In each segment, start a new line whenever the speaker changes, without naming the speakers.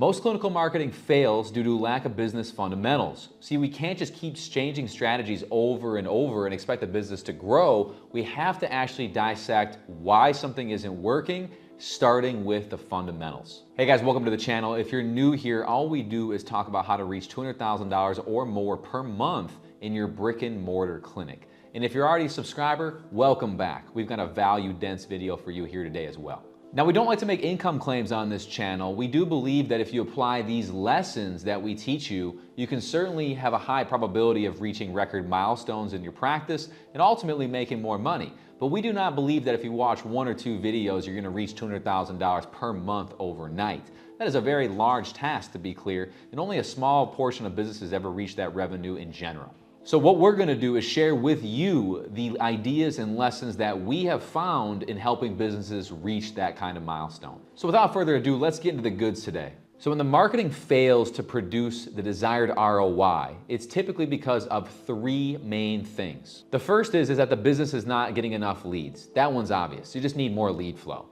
Most clinical marketing fails due to lack of business fundamentals. See, we can't just keep changing strategies over and over and expect the business to grow. We have to actually dissect why something isn't working, starting with the fundamentals. Hey guys, welcome to the channel. If you're new here, all we do is talk about how to reach $200,000 or more per month in your brick and mortar clinic. And if you're already a subscriber, welcome back. We've got a value-dense video for you here today as well. Now, we don't like to make income claims on this channel. We do believe that if you apply these lessons that we teach you, you can certainly have a high probability of reaching record milestones in your practice and ultimately making more money. But we do not believe that if you watch one or two videos, you're gonna reach $200,000 per month overnight. That is a very large task, to be clear, and only a small portion of businesses ever reach that revenue in general. So what we're gonna do is share with you the ideas and lessons that we have found in helping businesses reach that kind of milestone. So without further ado, let's get into the goods today. So when the marketing fails to produce the desired ROI, it's typically because of three main things. The first is that the business is not getting enough leads. That one's obvious. You just need more lead flow.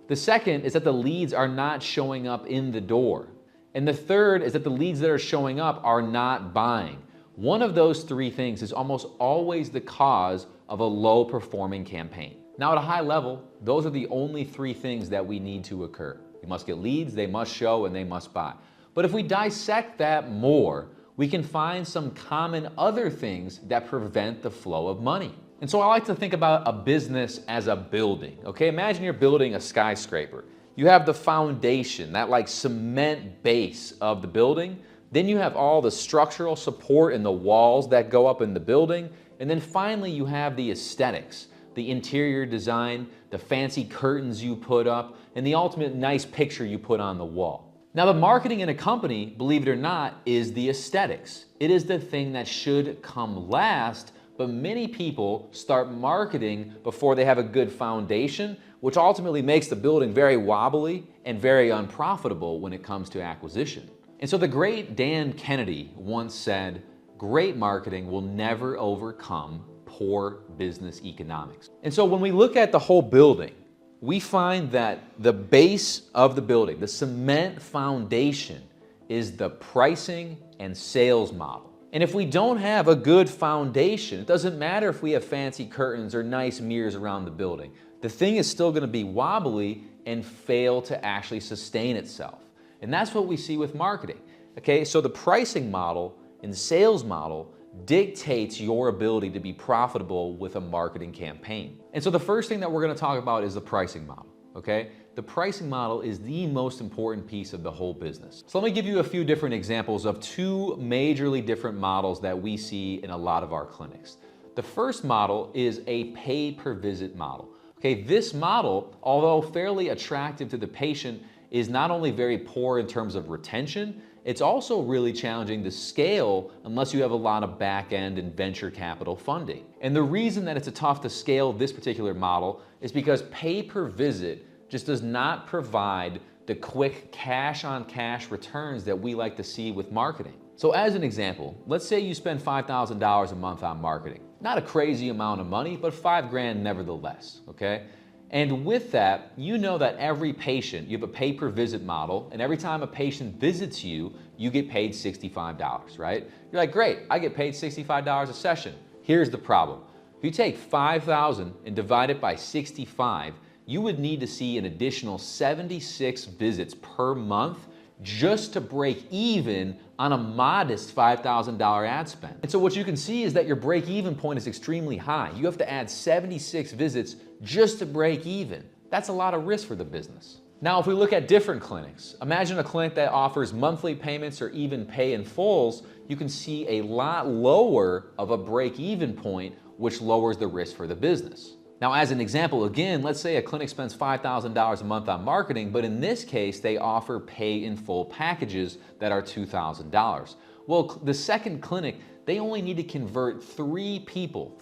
The second is that the leads are not showing up in the door. And the third is that the leads that are showing up are not buying. One of those three things is almost always the cause of a low performing campaign. Now at a high level, those are the only three things that we need to occur. You must get leads, they must show, and they must buy. But if we dissect that more, we can find some common other things that prevent the flow of money. And so I like to think about a business as a building, okay? Imagine you're building a skyscraper. You have the foundation, that like cement base of the building. Then you have all the structural support in the walls that go up in the building. And then finally you have the aesthetics, the interior design, the fancy curtains you put up, and the ultimate nice picture you put on the wall. Now the marketing in a company, believe it or not, is the aesthetics. It is the thing that should come last, but many people start marketing before they have a good foundation, which ultimately makes the building very wobbly and very unprofitable when it comes to acquisition. And so the great Dan Kennedy once said, "Great marketing will never overcome poor business economics." And so when we look at the whole building, we find that the base of the building, the cement foundation, is the pricing and sales model. And if we don't have a good foundation, it doesn't matter if we have fancy curtains or nice mirrors around the building. The thing is still gonna be wobbly and fail to actually sustain itself. And that's what we see with marketing, okay? So the pricing model and sales model dictates your ability to be profitable with a marketing campaign. And so the first thing that we're gonna talk about is the pricing model, okay? The pricing model is the most important piece of the whole business. So let me give you a few different examples of two majorly different models that we see in a lot of our clinics. The first model is a pay per visit model. Okay, this model, although fairly attractive to the patient, is not only very poor in terms of retention, it's also really challenging to scale unless you have a lot of back-end and venture capital funding. And the reason that it's tough to scale this particular model is because pay per visit just does not provide the quick cash-on-cash returns that we like to see with marketing. So as an example, let's say you spend $5,000 a month on marketing. Not a crazy amount of money, but $5,000 nevertheless, okay? And with that, you know that every patient, you have a pay per visit model, and every time a patient visits you, you get paid $65, right? You're like, great, I get paid $65 a session. Here's the problem. If you take 5,000 and divide it by 65, you would need to see an additional 76 visits per month just to break even on a modest $5,000 ad spend. And so what you can see is that your break-even point is extremely high. You have to add 76 visits just to break even. That's a lot of risk for the business. Now, if we look at different clinics, imagine a clinic that offers monthly payments or even pay in fulls, you can see a lot lower of a break-even point, which lowers the risk for the business. Now, as an example, again, let's say a clinic spends $5,000 a month on marketing, but in this case, they offer pay in full packages that are $2,000. Well, the second clinic, they only need to convert three people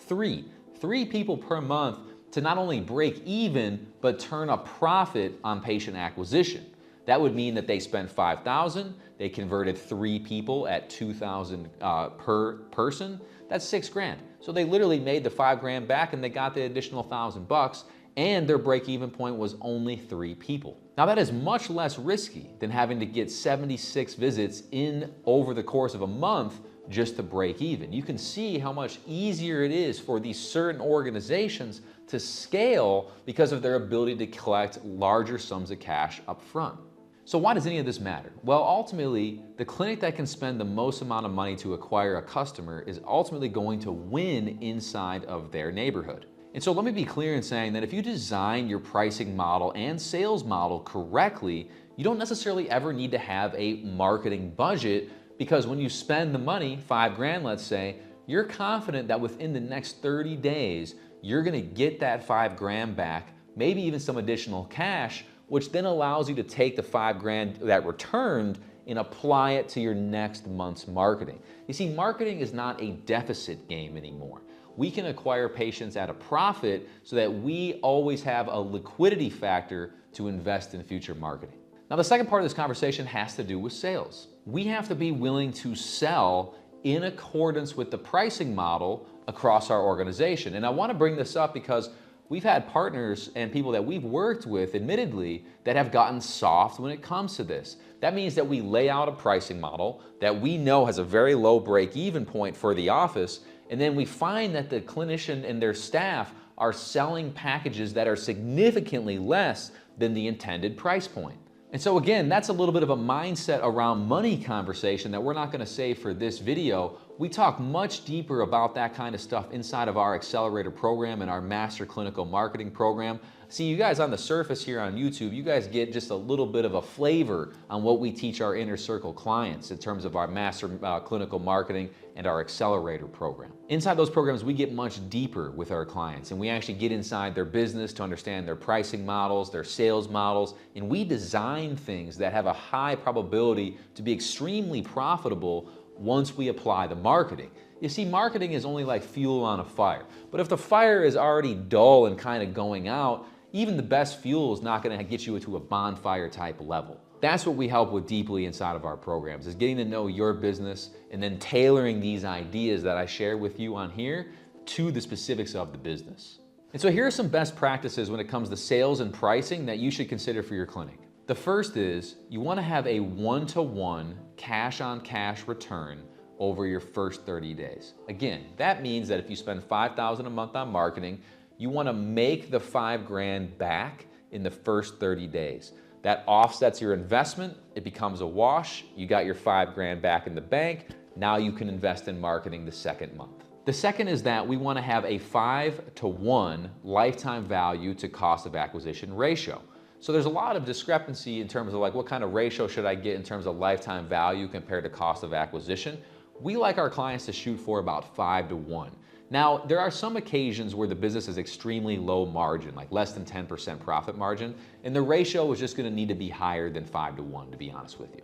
per month to not only break even, but turn a profit on patient acquisition. That would mean that they spent $5,000, they converted 3 people at $2,000 per person. That's $6,000. So they literally made the $5,000 back and they got the additional $1,000 bucks, and their break-even point was only 3 people. Now that is much less risky than having to get 76 visits in over the course of a month just to break even. You can see how much easier it is for these certain organizations to scale because of their ability to collect larger sums of cash up front. So why does any of this matter? Well, ultimately, the clinic that can spend the most amount of money to acquire a customer is ultimately going to win inside of their neighborhood. And so let me be clear in saying that if you design your pricing model and sales model correctly, you don't necessarily ever need to have a marketing budget, because when you spend the money, $5,000 let's say, you're confident that within the next 30 days, you're gonna get that $5,000 back, maybe even some additional cash, which then allows you to take the $5,000 that returned and apply it to your next month's marketing. You see, marketing is not a deficit game anymore. We can acquire patients at a profit so that we always have a liquidity factor to invest in future marketing. Now, the second part of this conversation has to do with sales. We have to be willing to sell in accordance with the pricing model across our organization. And I want to bring this up because we've had partners and people that we've worked with, admittedly, that have gotten soft when it comes to this. That means that we lay out a pricing model that we know has a very low break-even point for the office, and then we find that the clinician and their staff are selling packages that are significantly less than the intended price point. And so again, that's a little bit of a mindset around money conversation that we're not going to save for this video. We talk much deeper about that kind of stuff inside of our accelerator program and our master clinical marketing program. See, you guys on the surface here on YouTube, you guys get just a little bit of a flavor on what we teach our inner circle clients in terms of our master clinical marketing and our accelerator program. Inside those programs, we get much deeper with our clients, and we actually get inside their business to understand their pricing models, their sales models, and we design things that have a high probability to be extremely profitable once we apply the marketing. You see, marketing is only like fuel on a fire. But if the fire is already dull and kind of going out, even the best fuel is not going to get you to a bonfire type level. That's what we help with deeply inside of our programs, is getting to know your business and then tailoring these ideas that I share with you on here to the specifics of the business. And so here are some best practices when it comes to sales and pricing that you should consider for your clinic. The first is you want to have a one-to-one cash-on-cash return over your first 30 days. Again, that means that if you spend $5,000 a month on marketing, you want to make the $5,000 back in the first 30 days. That offsets your investment, it becomes a wash, you got your $5,000 back in the bank, now you can invest in marketing the second month. The second is that we want to have a 5-to-1 lifetime value to cost of acquisition ratio. So there's a lot of discrepancy in terms of like what kind of ratio should I get in terms of lifetime value compared to cost of acquisition. We like our clients to shoot for about 5-to-1. Now, there are some occasions where the business is extremely low margin, like less than 10% profit margin, and the ratio is just going to need to be higher than 5-to-1, to be honest with you.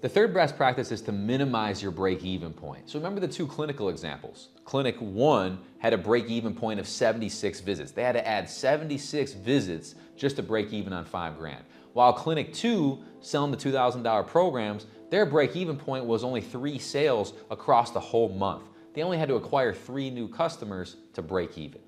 The third best practice is to minimize your break-even point. So remember the two clinical examples. Clinic 1 had a break-even point of 76 visits. They had to add 76 visits just to break even on $5,000. While Clinic 2, selling the $2,000 programs, their break-even point was only 3 sales across the whole month. They only had to acquire 3 new customers to break even.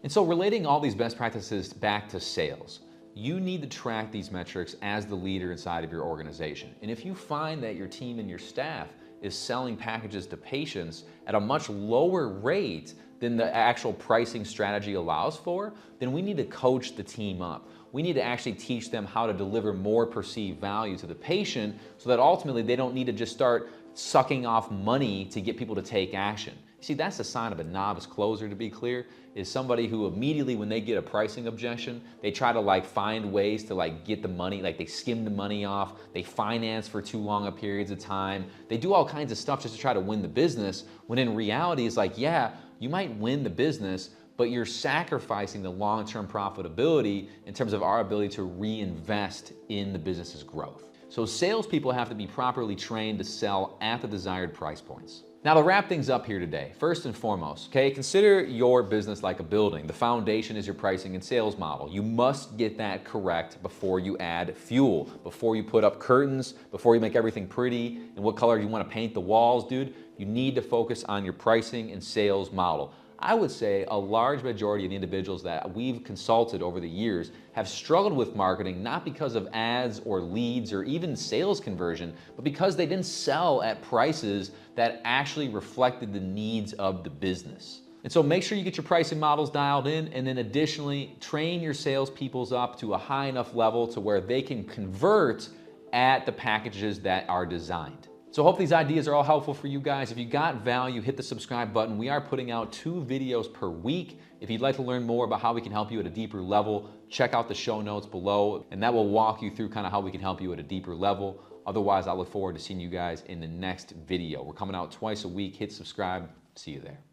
And so relating all these best practices back to sales, you need to track these metrics as the leader inside of your organization. And if you find that your team and your staff is selling packages to patients at a much lower rate than the actual pricing strategy allows for, then we need to coach the team up. We need to actually teach them how to deliver more perceived value to the patient so that ultimately they don't need to just start sucking off money to get people to take action. See, that's a sign of a novice closer, to be clear, is somebody who immediately when they get a pricing objection, they try to like find ways to like get the money, like they skim the money off, they finance for too long a periods of time, they do all kinds of stuff just to try to win the business, when in reality it's like, yeah, you might win the business, but you're sacrificing the long-term profitability in terms of our ability to reinvest in the business's growth. So salespeople have to be properly trained to sell at the desired price points. Now to wrap things up here today, first and foremost, okay, consider your business like a building. The foundation is your pricing and sales model. You must get that correct before you add fuel, before you put up curtains, before you make everything pretty, and what color you want to paint the walls, dude. You need to focus on your pricing and sales model. I would say a large majority of the individuals that we've consulted over the years have struggled with marketing, not because of ads or leads or even sales conversion, but because they didn't sell at prices that actually reflected the needs of the business. And so make sure you get your pricing models dialed in, and then additionally train your salespeople up to a high enough level to where they can convert at the packages that are designed. So I hope these ideas are all helpful for you guys. If you got value, hit the subscribe button. We are putting out 2 videos per week. If you'd like to learn more about how we can help you at a deeper level, check out the show notes below, and that will walk you through kind of how we can help you at a deeper level. Otherwise, I look forward to seeing you guys in the next video. We're coming out twice a week. Hit subscribe. See you there.